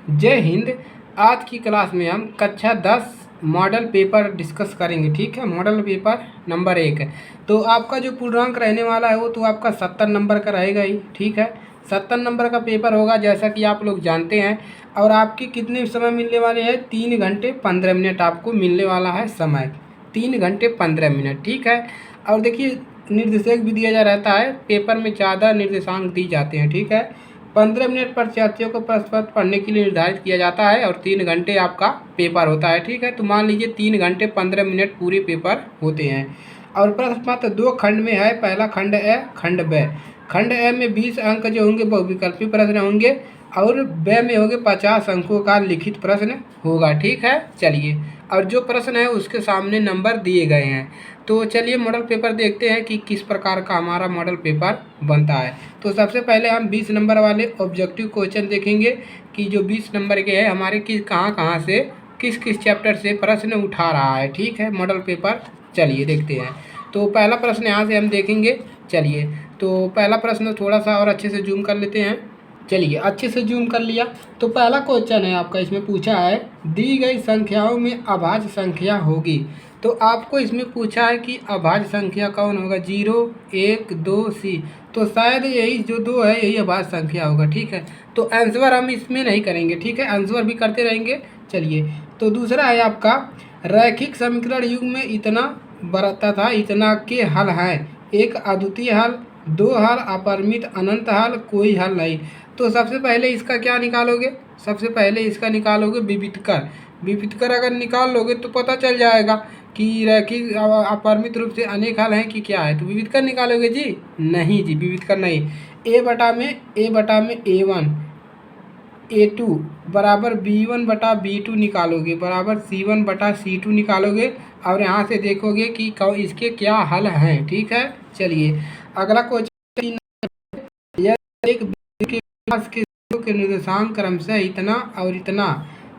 जय हिंद। आज की क्लास में हम कक्षा 10 मॉडल पेपर डिस्कस करेंगे। ठीक है, मॉडल पेपर नंबर 1 है। तो आपका जो पूर्णांक रहने वाला है वो तो आपका 70 नंबर का रहेगा ही। ठीक है, 70 नंबर का पेपर होगा जैसा कि आप लोग जानते हैं। और आपके कितने समय मिलने वाले हैं? 3 घंटे 15 मिनट आपको मिलने वाला है समय। 3 घंटे 15 मिनट। ठीक है, और देखिए निर्देशक भी दिया जा रहता है, पेपर में ज़्यादा निर्देशांक दी जाते हैं। ठीक है, 15 मिनट परीक्षार्थियों को प्रश्न पत्र पढ़ने के लिए निर्धारित किया जाता है और 3 घंटे आपका पेपर होता है। ठीक है, तो मान लीजिए 3 घंटे 15 मिनट पूरे पेपर होते हैं। और प्रश्न पत्र 2 खंड में है। पहला खंड ए, खंड ब। खंड ए में 20 अंक जो होंगे बहुविकल्पी प्रश्न होंगे और ब में होंगे 50 अंकों का लिखित प्रश्न होगा। ठीक है, चलिए, और जो प्रश्न है उसके सामने नंबर दिए गए हैं। तो चलिए मॉडल पेपर देखते हैं कि किस प्रकार का हमारा मॉडल पेपर बनता है। तो सबसे पहले हम 20 नंबर वाले ऑब्जेक्टिव क्वेश्चन देखेंगे कि जो 20 नंबर के हैं हमारे कहाँ से किस किस चैप्टर से प्रश्न उठा रहा है। ठीक है, मॉडल पेपर चलिए देखते हैं। तो पहला प्रश्न यहाँ से हम देखेंगे। चलिए, तो पहला प्रश्न थोड़ा सा और अच्छे से जूम कर लेते हैं। चलिए, अच्छे से जूम कर लिया। तो पहला क्वेश्चन है आपका, इसमें पूछा है दी गई संख्याओं में अभाज्य संख्या होगी। तो आपको इसमें पूछा है कि अभाज्य संख्या कौन होगा? 0, 1, 2, सी। तो शायद यही जो 2 है यही अभाज्य संख्या होगा। ठीक है, तो आंसर हम इसमें नहीं करेंगे। ठीक है, आंसर भी करते रहेंगे। चलिए, तो दूसरा है आपका रैखिक समीकरण युग में इतना बरता था इतना के हल हैं। एक अद्वितीय हल, 2 हल, अपरिमित अनंत हल, कोई हल नहीं। तो सबसे पहले इसका क्या निकालोगे? सबसे पहले इसका निकालोगे विविधकर। विविधकर अगर निकाल लोगे तो पता चल जाएगा कि रैखिक अपरिमित रूप से अनेक हल हैं कि क्या है। तो विविधकर निकालोगे जी? नहीं जी, विविधकर नहीं। ए बटा में A1 A2 बराबर B1/B2 निकालोगे, बराबर C1/C2 निकालोगे और यहाँ से देखोगे कि इसके क्या हल हैं। ठीक है, चलिए अगला क्वेश्चन, एक के पास के निर्देशांक क्रमशः इतना और इतना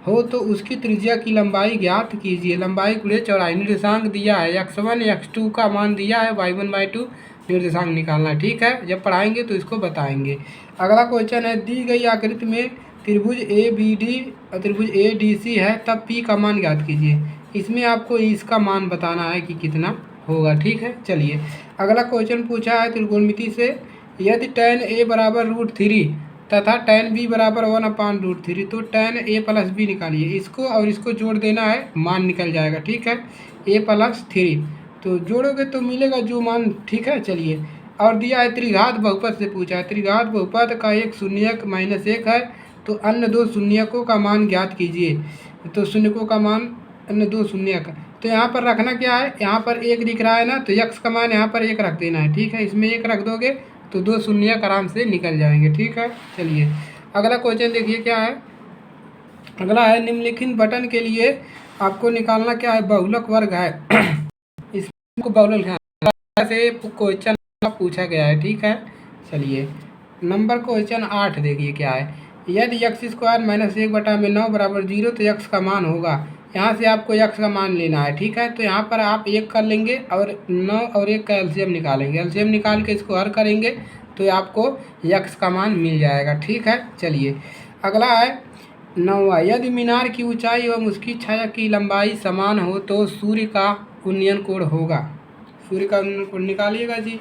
हो तो उसकी त्रिज्या की लंबाई ज्ञात कीजिए। लंबाई गुणे चौड़ाई। निर्देशांक दिया है x1 x2 का मान दिया है, y1 y2 निर्देशांक निकालना। ठीक है, जब पढ़ाएंगे तो इसको बताएंगे। अगला क्वेश्चन है दी गई आकृति में त्रिभुज ABD और त्रिभुज ADC है, तब P का मान ज्ञात कीजिए। इसमें आपको इसका मान बताना है कि कितना होगा। ठीक है, चलिए अगला क्वेश्चन पूछा है त्रिकोणमिति से यदि tan A बराबर √3 तथा tan B बराबर 1/√3 तो tan A + B निकालिए। इसको और इसको जोड़ देना है, मान निकल जाएगा। ठीक है, A + 3 तो जोड़ोगे तो मिलेगा जो मान। ठीक है, चलिए, और दिया है त्रिघात बहुपद से पूछा है। त्रिघात बहुपद का एक शून्यक -1 है, तो अन्य 2 शून्यकों का मान ज्ञात कीजिए। तो शून्यकों का मान अन्य 2 शून्यक, तो यहाँ पर रखना क्या है? यहाँ पर 1 दिख रहा है ना, तो x का मान यहाँ पर 1 रख देना है। ठीक है, इसमें 1 रख दोगे तो 2 शून्यक आराम से निकल जाएंगे। ठीक है, चलिए अगला क्वेश्चन देखिए क्या है। अगला है निम्नलिखित बटन के लिए आपको निकालना क्या है? बहुलक वर्ग है। इसको बहुलक से क्वेश्चन पूछा गया है। ठीक है, चलिए नंबर क्वेश्चन 8 देखिए क्या है। यदि x² - 1/9 बराबर 0 तो x का मान होगा। यहाँ से आपको x का मान लेना है। ठीक है, तो यहाँ पर आप 1 कर लेंगे और 9 और 1 का एलसीएम निकालेंगे। एलसीएम निकाल के इसको हल करेंगे तो आपको x का मान मिल जाएगा। ठीक है, चलिए अगला है 9वां, यदि मीनार की ऊंचाई एवं उसकी छाया की लंबाई समान हो तो सूर्य का उन्नयन कोण होगा। सूर्य का उन्नयन कोण निकालिएगा जी।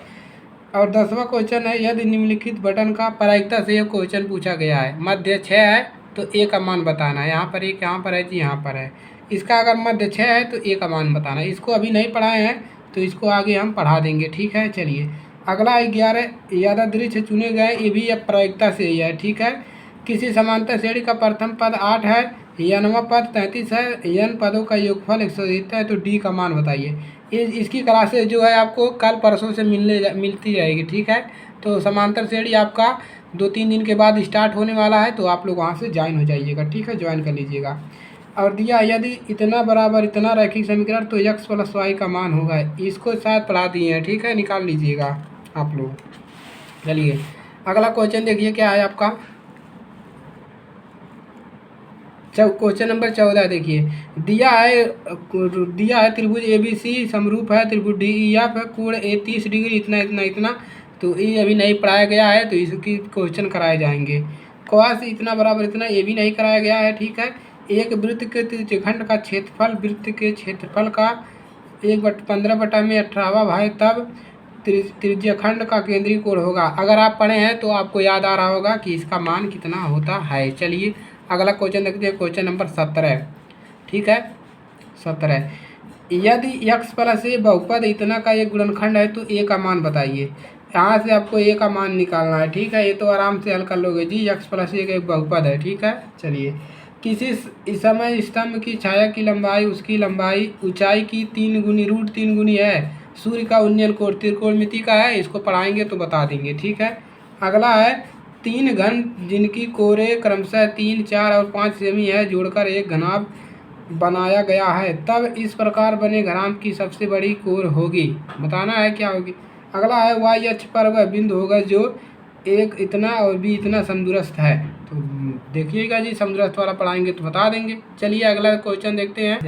और 10वां क्वेश्चन है यदि निम्नलिखित बटन का प्रायिकता से यह क्वेश्चन पूछा गया है। मध्य 6 है तो A का मान बताना है। यहाँ पर 1 यहाँ पर है जी, यहाँ पर है। इसका अगर मध्य 6 है तो A का मान बताना है। इसको अभी नहीं पढ़ाए हैं तो इसको आगे हम पढ़ा देंगे। ठीक है, चलिए अगला 11 यादृच्छिक से चुने गए, ये भी अब प्रायिकता से ही है। ठीक है, किसी समांतर श्रेणी का प्रथम पद 8 है, n वां पद 33 है, n पदों का योगफल 170 है, तो D का मान बताइए। इसकी क्लासेस जो है आपको कल परसों से मिलती रहेगी। ठीक है, तो समांतर श्रेणी आपका 2-3 दिन के बाद स्टार्ट होने वाला है, तो आप लोग वहाँ से ज्वाइन हो जाइएगा। ठीक है, ज्वाइन कर लीजिएगा। और दिया यदि इतना बराबर इतना रैखिक समीकरण तो x + y का मान होगा। इसको शायद पढ़ा दिए हैं। ठीक है, निकाल लीजिएगा आप लोग। चलिए अगला क्वेश्चन देखिए क्या है आपका। क्वेश्चन नंबर 14 देखिए, दिया है त्रिभुज ABC समरूप है, त्रिभुज DEF है, कोण A 30 डिग्री, इतना इतना इतना। तो ये अभी नहीं पढ़ाया गया है तो इसकी क्वेश्चन कराए जाएंगे। ख्वा से इतना बराबर इतना ये भी नहीं कराया गया है, ठीक है। एक वृत्त के त्रिज्यखंड का क्षेत्रफल वृत्त के क्षेत्रफल का 1/15/18 भाग तब त्रिज्यखंड का केंद्रीय कोण होगा। अगर आप पढ़े हैं तो आपको याद आ रहा होगा कि इसका मान कितना होता है। चलिए अगला क्वेश्चन देखते हैं, क्वेश्चन नंबर 17, ठीक है। 17, यदि x प्लस ए बहुपद इतना का एक गुणनखंड है तो ए का मान बताइए। यहाँ से आपको ए का मान निकालना है, ठीक है। ये तो आराम से हल कर लोगे जी, x प्लस ए का एक बहुपद है, ठीक है। चलिए, किसी समय स्तंभ की छाया की लंबाई उसकी लंबाई ऊंचाई की 3 गुनी √3 गुनी है। सूर्य का उन्नयन कोण त्रिकोणमिति का है, इसको पढ़ाएंगे तो बता देंगे, ठीक है। अगला है 3 घन जिनकी कोरे क्रमशः 3, 4 और 5 सेमी है जोड़कर एक घनाभ बनाया गया है, तब इस प्रकार बने घनाभ की सबसे बड़ी कोर होगी। बताना है क्या होगी। अगला है y अक्ष पर वह बिंदु होगा जो एक इतना और बी इतना समदूरस्थ है। तो देखिएगा जी, समदूरस्थ वाला पढ़ाएंगे तो बता देंगे। चलिए अगला क्वेश्चन देखते हैं।